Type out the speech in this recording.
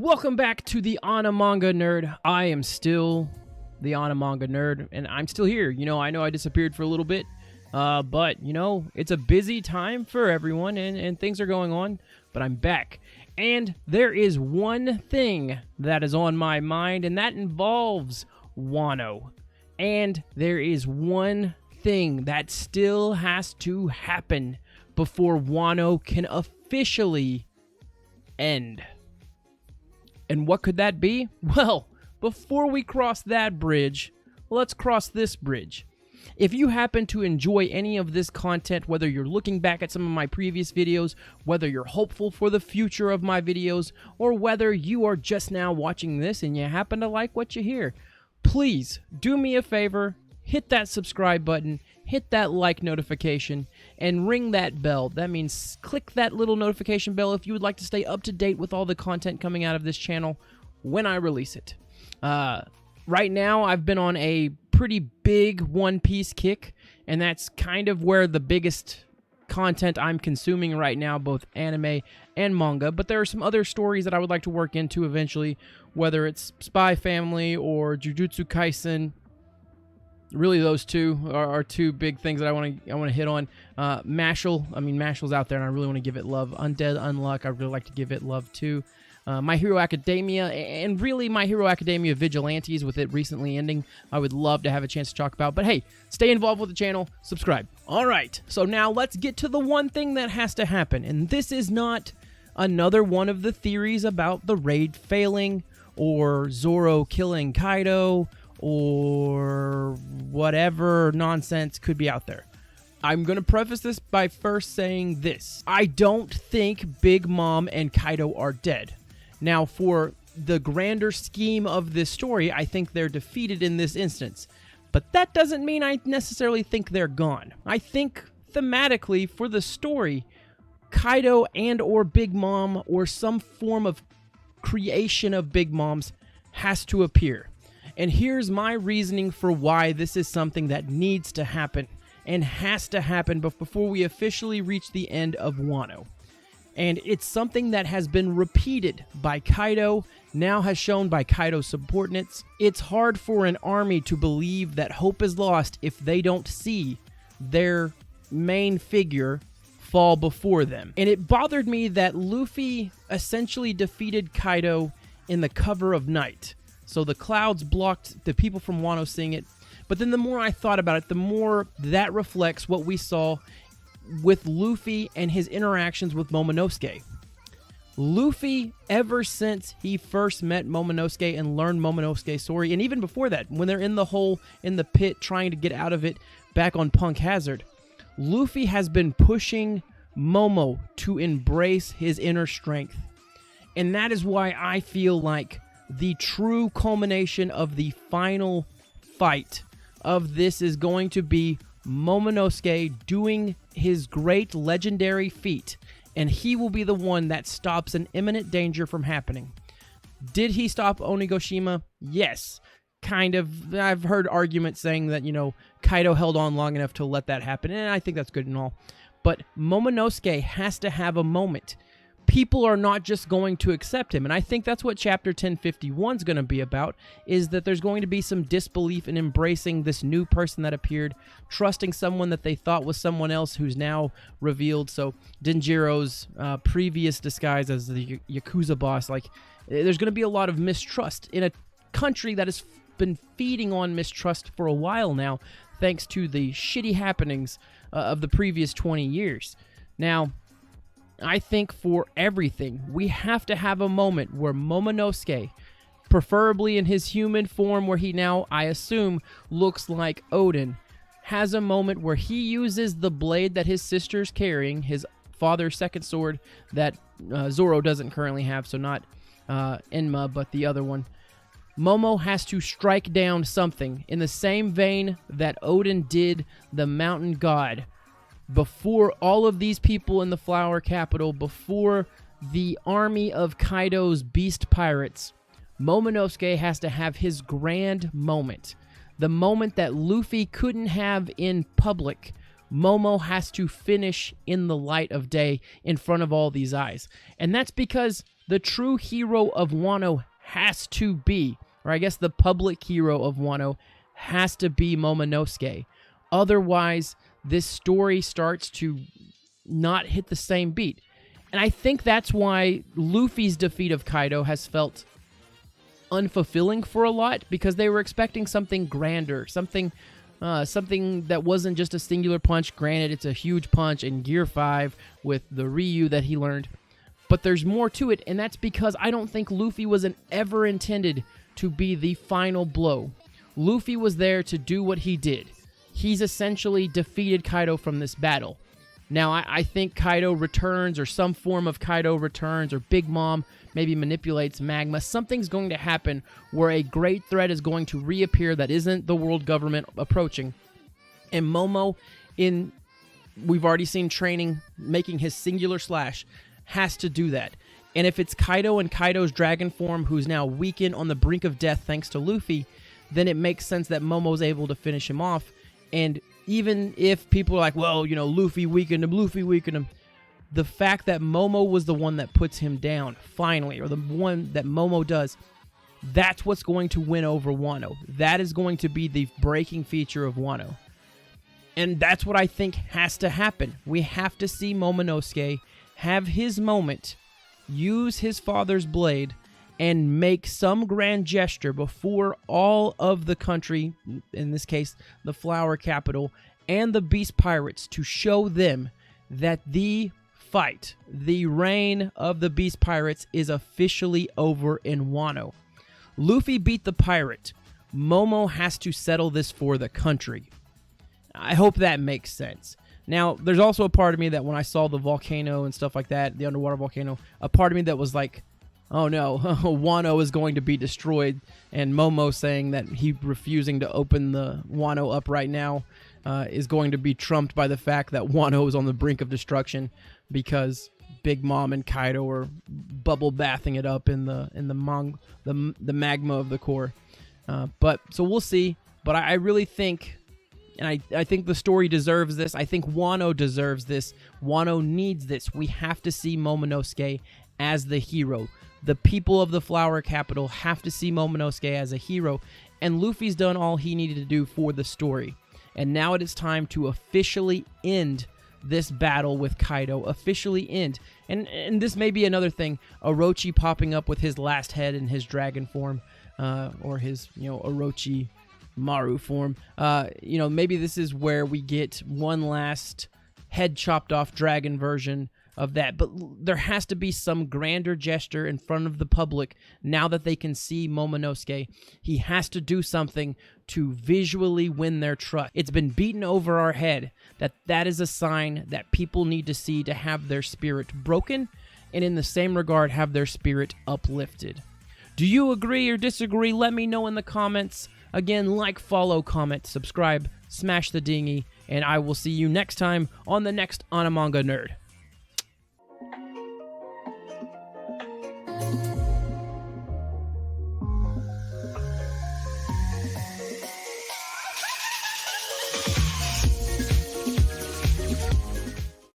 Welcome back to the Manga Nerd. I am still the Manga Nerd, and I'm still here. I know I disappeared for a little bit, but, it's a busy time for everyone, and things are going on, but I'm back. And there is one thing that is on my mind, and that involves Wano. And there is one thing that still has to happen before Wano can officially end. And what could that be? Well, before we cross that bridge, let's cross this bridge. If you happen to enjoy any of this content, whether you're looking back at some of my previous videos, whether you're hopeful for the future of my videos, or whether you are just now watching this and you happen to like what you hear, please do me a favor, hit that subscribe button, hit that like notification, and ring that bell. That means click that little notification bell if you would like to stay up to date with all the content coming out of this channel when I release it. Right now, I've been on a pretty big One Piece kick, and that's kind of where the biggest content I'm consuming right now, both anime and manga. But there are some other stories that I would like to work into eventually, whether it's Spy Family or Jujutsu Kaisen. Really, those two are two big things that I want to hit on. Mashl's out there, and I really want to give it love. Undead Unluck, I really like to give it love too. My Hero Academia, and really My Hero Academia Vigilantes, with it recently ending, I would love to have a chance to talk about. But hey, stay involved with the channel, subscribe. All right, so now let's get to the one thing that has to happen, and this is not another one of the theories about the raid failing, or Zoro killing Kaido, or whatever nonsense could be out there. I'm going to preface this by first saying this. I don't think Big Mom and Kaido are dead. Now, for the grander scheme of this story, I think they're defeated in this instance. But that doesn't mean I necessarily think they're gone. I think, thematically, for the story, Kaido and or Big Mom, or some form of creation of Big Mom's, has to appear. And here's my reasoning for why this is something that needs to happen and has to happen before we officially reach the end of Wano. And it's something that has been repeated by Kaido, now has shown by Kaido's subordinates. It's hard for an army to believe that hope is lost if they don't see their main figure fall before them. And it bothered me that Luffy essentially defeated Kaido in the cover of night. So the clouds blocked the people from Wano seeing it. But then the more I thought about it, the more that reflects what we saw with Luffy and his interactions with Momonosuke. Luffy, ever since he first met Momonosuke and learned Momonosuke's story, and even before that, when they're in the hole, in the pit, trying to get out of it back on Punk Hazard, Luffy has been pushing Momo to embrace his inner strength. And that is why I feel like the true culmination of the final fight of this is going to be Momonosuke doing his great legendary feat, and he will be the one that stops an imminent danger from happening. Did he stop Onigashima? Yes. Kind of. I've heard arguments saying that, Kaido held on long enough to let that happen, and I think that's good and all. But Momonosuke has to have a moment. People are not just going to accept him, and I think that's what Chapter 1051 is going to be about, is that there's going to be some disbelief in embracing this new person that appeared, trusting someone that they thought was someone else who's now revealed. So Denjiro's previous disguise as the Yakuza boss, there's going to be a lot of mistrust in a country that has been feeding on mistrust for a while now, thanks to the shitty happenings of the previous 20 years. Now, I think for everything, we have to have a moment where Momonosuke, preferably in his human form where he now, I assume, looks like Odin, has a moment where he uses the blade that his sister's carrying, his father's second sword that Zoro doesn't currently have, so not Enma, but the other one. Momo has to strike down something in the same vein that Odin did the mountain god. Before all of these people in the Flower Capital, before the army of Kaido's beast pirates, Momonosuke has to have his grand moment. The moment that Luffy couldn't have in public, Momo has to finish in the light of day in front of all these eyes. And that's because the true hero of Wano has to be, or I guess the public hero of Wano has to be Momonosuke. Otherwise, this story starts to not hit the same beat. And I think that's why Luffy's defeat of Kaido has felt unfulfilling for a lot, because they were expecting something grander, something that wasn't just a singular punch. Granted, it's a huge punch in Gear 5 with the Ryu that he learned, but there's more to it, and that's because I don't think Luffy was ever intended to be the final blow. Luffy was there to do what he did. He's essentially defeated Kaido from this battle. Now, I think Kaido returns, or some form of Kaido returns, or Big Mom maybe manipulates Magma. Something's going to happen where a great threat is going to reappear that isn't the world government approaching. And Momo, we've already seen training, making his singular slash, has to do that. And if it's Kaido and Kaido's dragon form, who's now weakened on the brink of death thanks to Luffy, then it makes sense that Momo's able to finish him off. And even if people are like, well, Luffy weakened him, the fact that Momo was the one that puts him down, finally, or the one that Momo does, that's what's going to win over Wano. That is going to be the breaking feature of Wano. And that's what I think has to happen. We have to see Momonosuke have his moment, use his father's blade, and make some grand gesture before all of the country, in this case, the Flower Capital, and the Beast Pirates, to show them that the fight, the reign of the Beast Pirates, is officially over in Wano. Luffy beat the pirate. Momo has to settle this for the country. I hope that makes sense. Now, there's also a part of me that when I saw the volcano and stuff like that, the underwater volcano, a part of me that was like, oh no, Wano is going to be destroyed, and Momo saying that he refusing to open the Wano up right now is going to be trumped by the fact that Wano is on the brink of destruction because Big Mom and Kaido are bubble bathing it up in the magma of the core. But so we'll see. But I really think, and I think the story deserves this. I think Wano deserves this. Wano needs this. We have to see Momonosuke as the hero. The people of the Flower Capital have to see Momonosuke as a hero, and Luffy's done all he needed to do for the story. And now it is time to officially end this battle with Kaido, officially end. And this may be another thing, Orochi popping up with his last head in his dragon form, or his, Orochi Maru form. Maybe this is where we get one last head chopped off dragon version of that, but there has to be some grander gesture in front of the public now that they can see Momonosuke. He has to do something to visually win their trust. It's been beaten over our head that is a sign that people need to see to have their spirit broken, and in the same regard have their spirit uplifted. Do you agree or disagree? Let me know in the comments. Again, like, follow, comment, subscribe, smash the dingy, and I will see you next time on the next Manga Nerd.